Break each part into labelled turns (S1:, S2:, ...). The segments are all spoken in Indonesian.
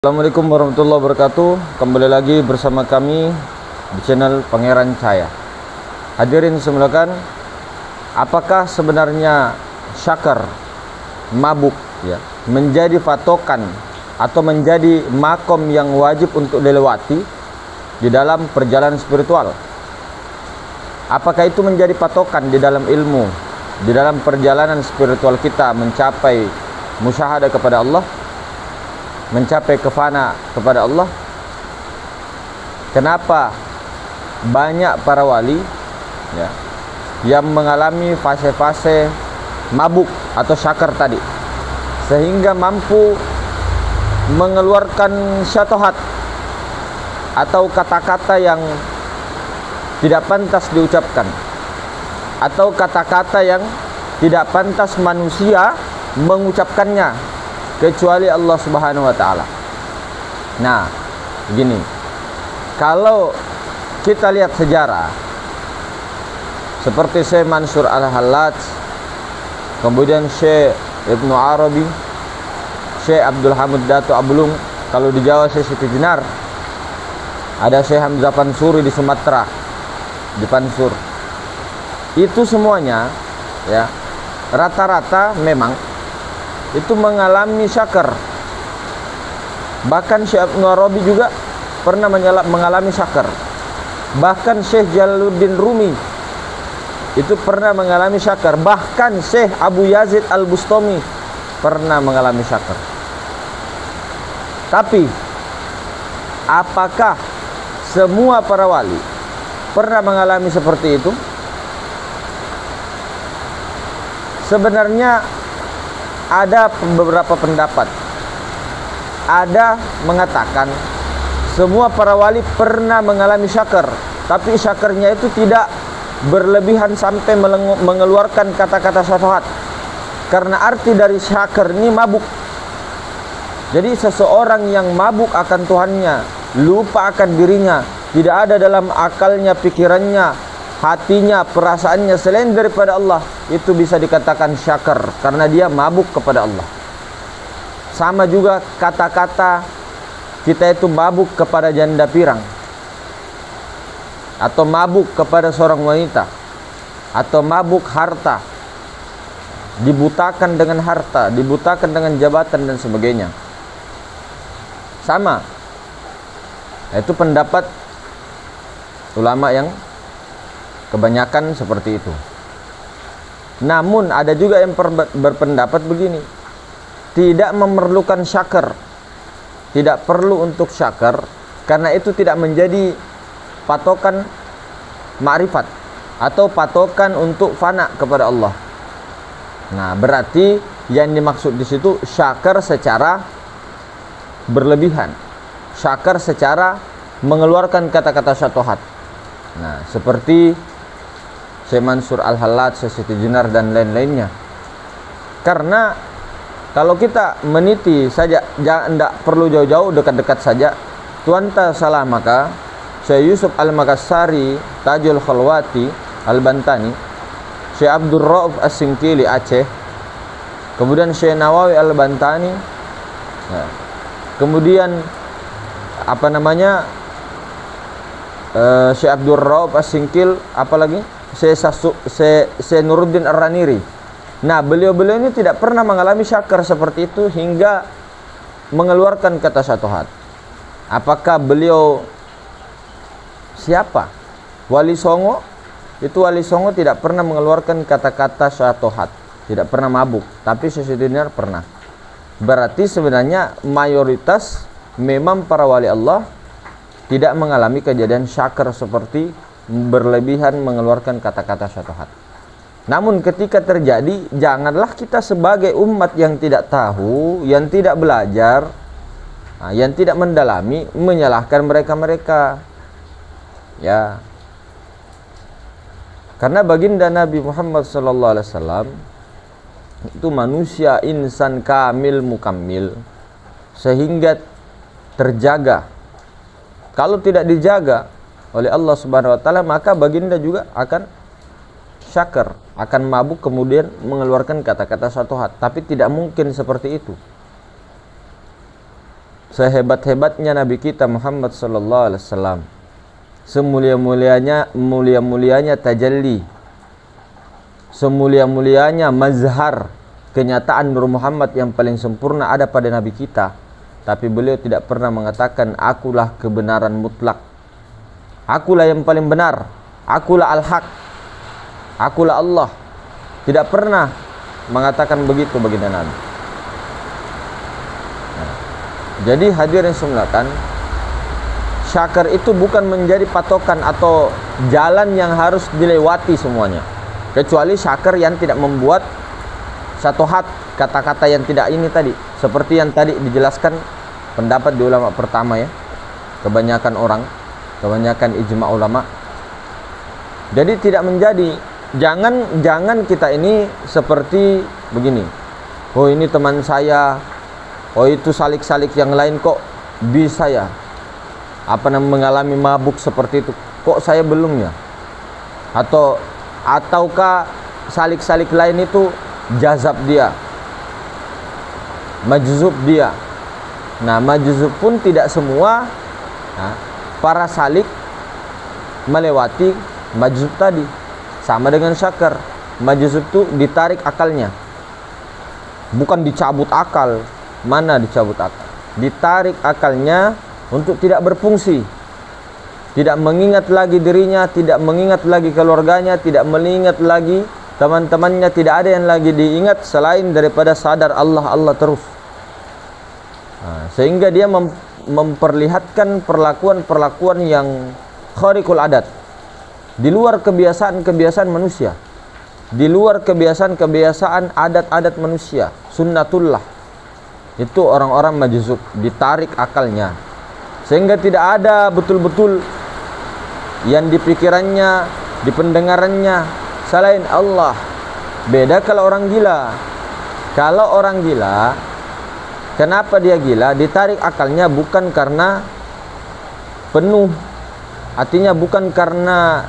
S1: Assalamualaikum warahmatullahi wabarakatuh. Kembali lagi bersama kami di channel Pangeran Cahaya. Hadirin semuanya, apakah sebenarnya syakar, mabuk ya, menjadi patokan atau menjadi makom yang wajib untuk dilewati di dalam perjalanan spiritual? Apakah itu menjadi patokan di dalam ilmu, di dalam perjalanan spiritual kita mencapai musyahadah kepada Allah, mencapai kefana kepada Allah? Kenapa banyak para wali ya, yang mengalami fase-fase mabuk atau syakar tadi, sehingga mampu mengeluarkan syatohat atau kata-kata yang tidak pantas diucapkan, atau kata-kata yang tidak pantas manusia mengucapkannya kecuali Allah Subhanahu wa taala. Nah, begini. Kalau kita lihat sejarah seperti Syekh Mansur Al-Hallaj, kemudian Syekh Ibnu Arabi, Syekh Abdul Hamid Dato Abulung, kalau di Jawa Syekh Siti Jenar, ada Syekh Hamzah Pansuri di Sumatera, di Pansur. Itu semuanya ya, rata-rata memang itu mengalami syakar. Bahkan Syekh Ibnu Arabi juga pernah mengalami syakar. Bahkan Syekh Jalaluddin Rumi itu pernah mengalami syakar. Bahkan Syekh Abu Yazid Al-Bustami pernah mengalami syakar. Tapi apakah semua para wali pernah mengalami seperti itu? Sebenarnya ada beberapa pendapat. Ada mengatakan semua para wali pernah mengalami syakar, tapi syakarnya itu tidak berlebihan sampai mengeluarkan kata-kata syafat. Karena arti dari syakar ini mabuk. Jadi seseorang yang mabuk akan Tuhannya, lupa akan dirinya, tidak ada dalam akalnya, pikirannya, hatinya, perasaannya selain daripada Allah, itu bisa dikatakan syakar karena dia mabuk kepada Allah. Sama juga kata-kata kita itu mabuk kepada janda pirang, atau mabuk kepada seorang wanita, atau mabuk harta, dibutakan dengan harta, dibutakan dengan jabatan dan sebagainya. Sama. Itu pendapat ulama yang kebanyakan seperti itu. Namun ada juga yang berpendapat begini, tidak memerlukan syakar, tidak perlu untuk syakar, karena itu tidak menjadi patokan ma'rifat atau patokan untuk fana kepada Allah. Nah, berarti yang dimaksud di situ syakar secara berlebihan, syakar secara mengeluarkan kata-kata syatohat. Nah, seperti Syekh Mansur Al-Hallaj, Syekh Siti Jenar dan lain-lainnya. Karena kalau kita meniti saja, tidak perlu jauh-jauh, dekat-dekat saja. Tuan tak salah maka Syekh Yusuf Al-Makassari, Tajul Khalwati Al-Bantani, Syekh Abdul Rauf As-Singkili Aceh, kemudian Syekh Nawawi Al-Bantani, ya. Kemudian apa namanya, Syekh Abdul Rauf As-Singkil, apalagi Syekh Nuruddin Ar-Raniri. Nah, beliau-beliau ini tidak pernah mengalami syakar seperti itu hingga mengeluarkan kata syatohat. Apakah beliau siapa? Wali Songo? Itu Wali Songo tidak pernah mengeluarkan kata-kata syatohat, tidak pernah mabuk. Tapi Syekh Dinar pernah. Berarti sebenarnya mayoritas memang para wali Allah tidak mengalami kejadian syakar seperti berlebihan mengeluarkan kata-kata syatohat. Namun ketika terjadi, janganlah kita sebagai umat yang tidak tahu, yang tidak belajar, yang tidak mendalami, menyalahkan mereka-mereka. Ya. Karena baginda Nabi Muhammad SAW itu manusia insan kamil mukammil, sehingga terjaga. Kalau tidak dijaga oleh Allah Subhanahu wa taala, maka baginda juga akan syakar, akan mabuk kemudian mengeluarkan kata-kata syatohat. Tapi tidak mungkin seperti itu. sehebat-hebatnya Nabi kita Muhammad sallallahu alaihi wasallam, semulia-mulianya tajalli, semulia-mulianya mazhar, kenyataan Nur Muhammad yang paling sempurna ada pada Nabi kita. Tapi beliau tidak pernah mengatakan akulah kebenaran mutlak, akulah yang paling benar, akulah al-haq, akulah Allah. Tidak pernah mengatakan begitu baginda Nabi. Nah, jadi hadirin semulakan, syakar itu bukan menjadi patokan atau jalan yang harus dilewati semuanya, kecuali syakar yang tidak membuat syatohat, kata-kata yang tidak ini tadi, seperti yang tadi dijelaskan pendapat di ulama pertama ya, kebanyakan ijma ulama. Jadi tidak menjadi, jangan kita ini seperti begini, oh ini teman saya, oh itu salik-salik yang lain kok bisa ya mengalami mabuk seperti itu, kok saya belum ya? Ataukah salik-salik lain itu jazab dia, majzub dia. Nah, majzub pun tidak semua para salik melewati majzub tadi. Sama dengan syakar, majzub itu ditarik akalnya, bukan dicabut akal. Mana dicabut akal? Ditarik akalnya untuk tidak berfungsi, tidak mengingat lagi dirinya, tidak mengingat lagi keluarganya, tidak mengingat lagi teman-temannya, tidak ada yang lagi diingat selain daripada sadar Allah terus. Nah, sehingga dia memperlihatkan perlakuan-perlakuan yang khariqul adat, di luar kebiasaan-kebiasaan manusia, di luar kebiasaan-kebiasaan adat-adat manusia, sunnatullah. Itu orang-orang majzub, ditarik akalnya, sehingga tidak ada betul-betul yang di pikirannya, di pendengarannya selain Allah. Beda kalau orang gila. Kalau orang gila, kenapa dia gila? Ditarik akalnya bukan karena penuh, artinya bukan karena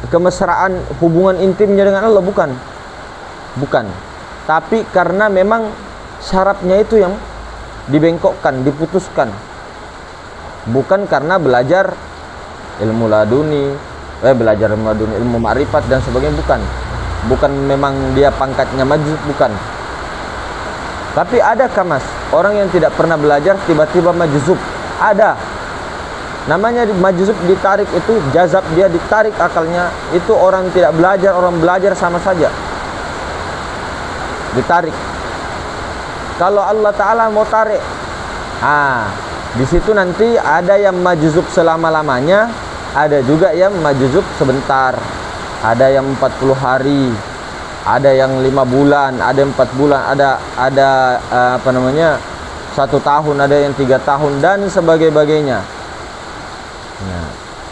S1: kemesraan hubungan intimnya dengan Allah, bukan. Tapi karena memang syarafnya itu yang dibengkokkan, diputuskan. Bukan karena belajar ilmu laduni, ilmu ma'rifat dan sebagainya, bukan memang dia pangkatnya majzub, bukan. Tapi ada kamas orang yang tidak pernah belajar tiba-tiba majzub, ada. Namanya majzub, ditarik itu jazab, dia ditarik akalnya. Itu orang tidak belajar, orang belajar sama saja ditarik. Kalau Allah Ta'ala mau tarik, di situ nanti ada yang majzub selama-lamanya, ada juga yang majzub sebentar, ada yang 40 hari, ada yang 5 bulan, ada 4 bulan, ada 1 tahun, ada yang 3 tahun dan sebagainya. Nah,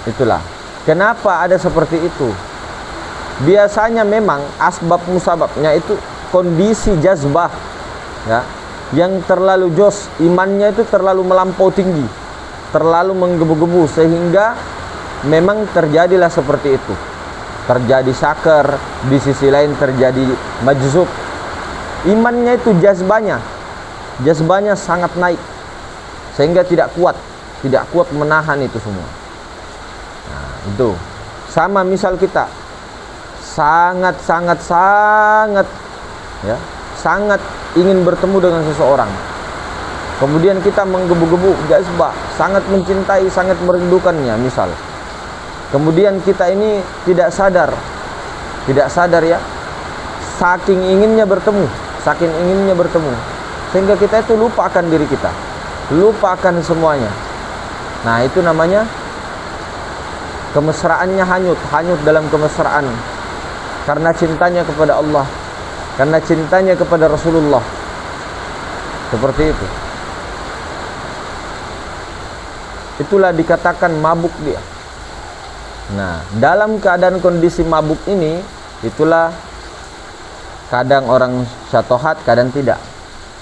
S1: itulah kenapa ada seperti itu. Biasanya memang asbab musababnya itu kondisi jazbah ya, yang terlalu jos, imannya itu terlalu melampau tinggi, terlalu menggebu-gebu, sehingga memang terjadilah seperti itu. Terjadi syakar, di sisi lain terjadi majzub. Imannya itu jazbanya sangat naik, sehingga tidak kuat menahan itu semua. Nah, itu sama misal kita sangat ya, sangat ingin bertemu dengan seseorang, kemudian kita menggebu-gebu jazbah, sangat mencintai, sangat merindukannya misal. Kemudian kita ini tidak sadar ya, saking inginnya bertemu, sehingga kita itu lupa akan diri kita, lupa akan semuanya. Nah, itu namanya kemesraannya hanyut dalam kemesraan, karena cintanya kepada Allah, karena cintanya kepada Rasulullah. Seperti itu. Itulah dikatakan mabuk dia. Nah, dalam keadaan kondisi mabuk ini, itulah kadang orang syatohat, kadang tidak.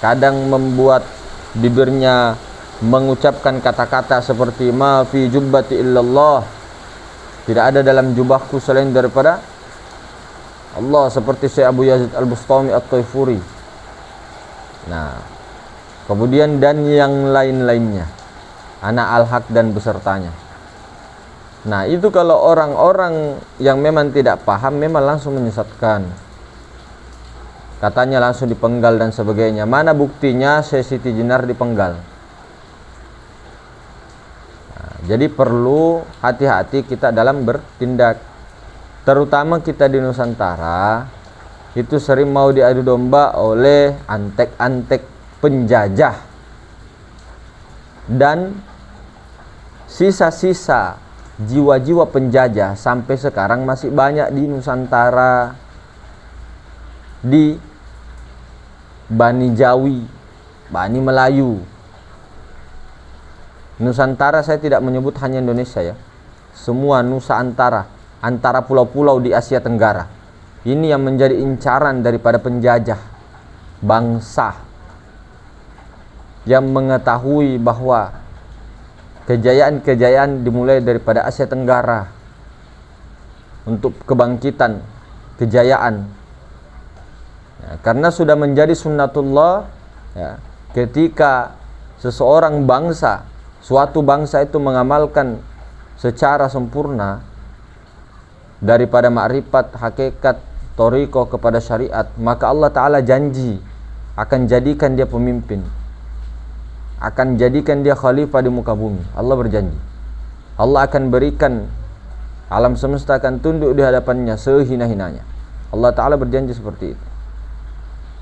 S1: Kadang membuat bibirnya mengucapkan kata-kata seperti ma fi jubbati illallah, tidak ada dalam jubahku selain daripada Allah, seperti Syekh Abu Yazid Al-Bustami At-Taifuri. Nah, kemudian dan yang lain-lainnya, anak Al-Haq dan besertanya. Nah, itu kalau orang-orang yang memang tidak paham memang langsung menyesatkan. Katanya langsung dipenggal dan sebagainya. Mana buktinya Siti Jenar dipenggal? Nah, jadi perlu hati-hati kita dalam bertindak. Terutama kita di Nusantara itu sering mau diadu domba oleh antek-antek penjajah dan sisa-sisa jiwa-jiwa penjajah sampai sekarang masih banyak di Nusantara, di Bani Jawi, Bani Melayu. Nusantara saya tidak menyebut hanya Indonesia ya, semua Nusa antara pulau-pulau di Asia Tenggara. Ini yang menjadi incaran daripada penjajah bangsa yang mengetahui bahwa kejayaan-kejayaan dimulai daripada Asia Tenggara untuk kebangkitan kejayaan ya, karena sudah menjadi sunnatullah ya, ketika seseorang bangsa, suatu bangsa itu mengamalkan secara sempurna daripada makrifat, hakikat, thariqah kepada syariat, maka Allah Ta'ala janji akan jadikan dia pemimpin, akan jadikan dia khalifah di muka bumi. Allah berjanji. Allah akan berikan, alam semesta akan tunduk di hadapannya sehina-hinanya. Allah Ta'ala berjanji seperti itu.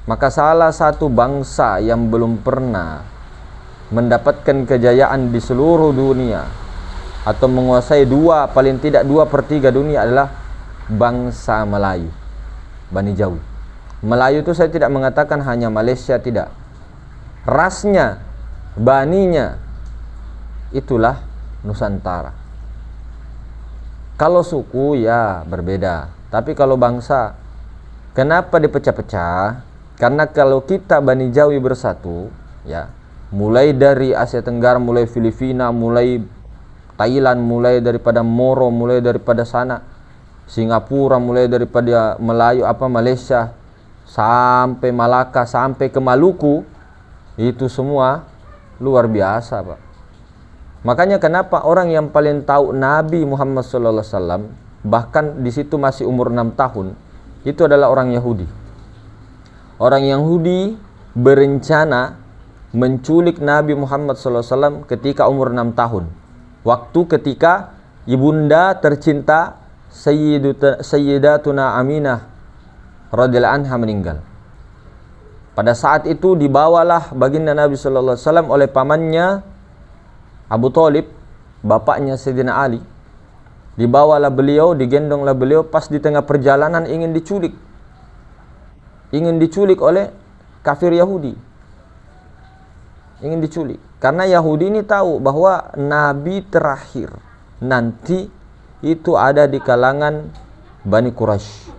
S1: Maka salah satu bangsa yang belum pernah mendapatkan kejayaan di seluruh dunia atau menguasai paling tidak 2/3 dunia adalah bangsa Melayu, Bani Jawi. Melayu itu saya tidak mengatakan hanya Malaysia, tidak. Rasnya, baninya, itulah Nusantara. Kalau suku ya berbeda, tapi kalau bangsa, kenapa dipecah-pecah? Karena kalau kita Bani Jawi bersatu ya, mulai dari Asia Tenggara, mulai Filipina, mulai Thailand, mulai daripada Moro, mulai daripada sana Singapura, mulai daripada Malaysia sampai Malaka, sampai ke Maluku, itu semua luar biasa, Pak. Makanya kenapa orang yang paling tahu Nabi Muhammad SAW, bahkan di situ masih umur 6 tahun, itu adalah orang Yahudi. Orang Yahudi berencana menculik Nabi Muhammad SAW ketika umur 6 tahun. Waktu ketika ibunda tercinta Sayyidatuna Aminah radhiyallahu anha meninggal. Pada saat itu dibawalah baginda Nabi SAW oleh pamannya Abu Thalib, bapaknya Sayyidina Ali. Dibawalah beliau, digendonglah beliau pas di tengah perjalanan ingin diculik. Ingin diculik oleh kafir Yahudi. Ingin diculik. Karena Yahudi ini tahu bahwa Nabi terakhir nanti itu ada di kalangan Bani Quraisy.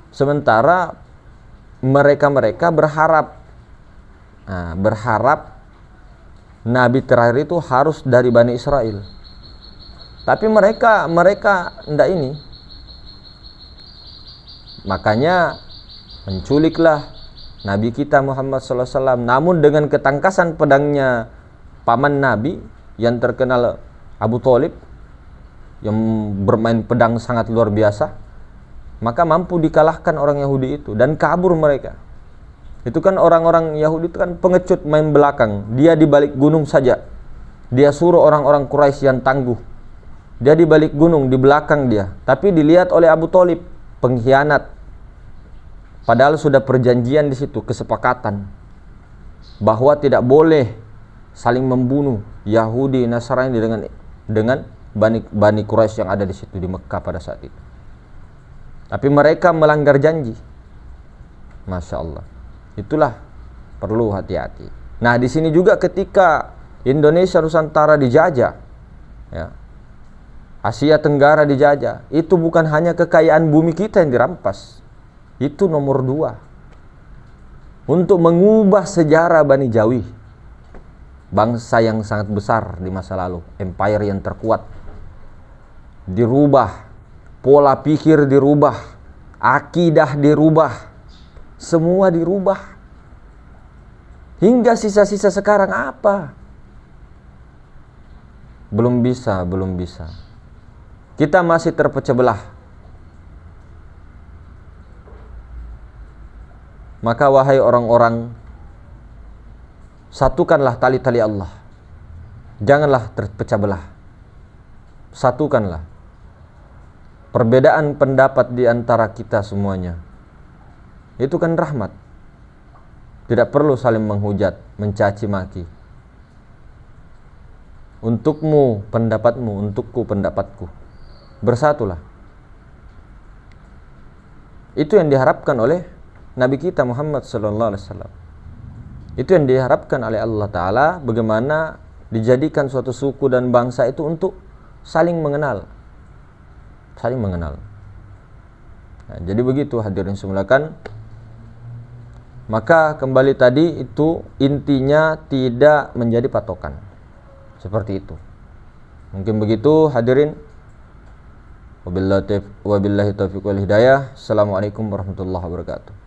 S1: Sementara mereka berharap Nabi terakhir itu harus dari Bani Israel. Tapi mereka enggak ini. Makanya menculiklah Nabi kita Muhammad SAW. Namun dengan ketangkasan pedangnya paman Nabi yang terkenal Abu Thalib, yang bermain pedang sangat luar biasa, maka mampu dikalahkan orang Yahudi itu dan kabur mereka. Itu kan orang-orang Yahudi itu kan pengecut, main belakang. Dia di balik gunung saja. Dia suruh orang-orang Quraisy yang tangguh. Dia di balik gunung, di belakang dia. Tapi dilihat oleh Abu Thalib, pengkhianat. Padahal sudah perjanjian di situ, kesepakatan bahwa tidak boleh saling membunuh Yahudi Nasrani dengan Bani Quraisy yang ada di situ di Mekah pada saat itu. Tapi mereka melanggar janji. Masya Allah. Itulah perlu hati-hati. Nah, di sini juga ketika Indonesia Nusantara dijajah, ya, Asia Tenggara dijajah, itu bukan hanya kekayaan bumi kita yang dirampas. Itu nomor 2. Untuk mengubah sejarah Bani Jawi, bangsa yang sangat besar di masa lalu, empire yang terkuat, dirubah. Pola pikir dirubah, akidah dirubah, semua dirubah. Hingga sisa-sisa sekarang apa? Belum bisa. Kita masih terpecah belah. Maka wahai orang-orang, satukanlah tali-tali Allah. Janganlah terpecah belah. Satukanlah. Perbedaan pendapat di antara kita semuanya, itu kan rahmat. Tidak perlu saling menghujat, mencaci maki. Untukmu pendapatmu, untukku pendapatku. Bersatulah. Itu yang diharapkan oleh Nabi kita Muhammad sallallahu alaihi wasallam. Itu yang diharapkan oleh Allah Ta'ala, bagaimana dijadikan suatu suku dan bangsa itu untuk saling mengenal. Saling mengenal. Nah, jadi begitu hadirin semulakan. Maka kembali tadi itu intinya tidak menjadi patokan. Seperti itu. Mungkin begitu hadirin. Wabillahi taufiq wal hidayah. Assalamualaikum warahmatullahi wabarakatuh.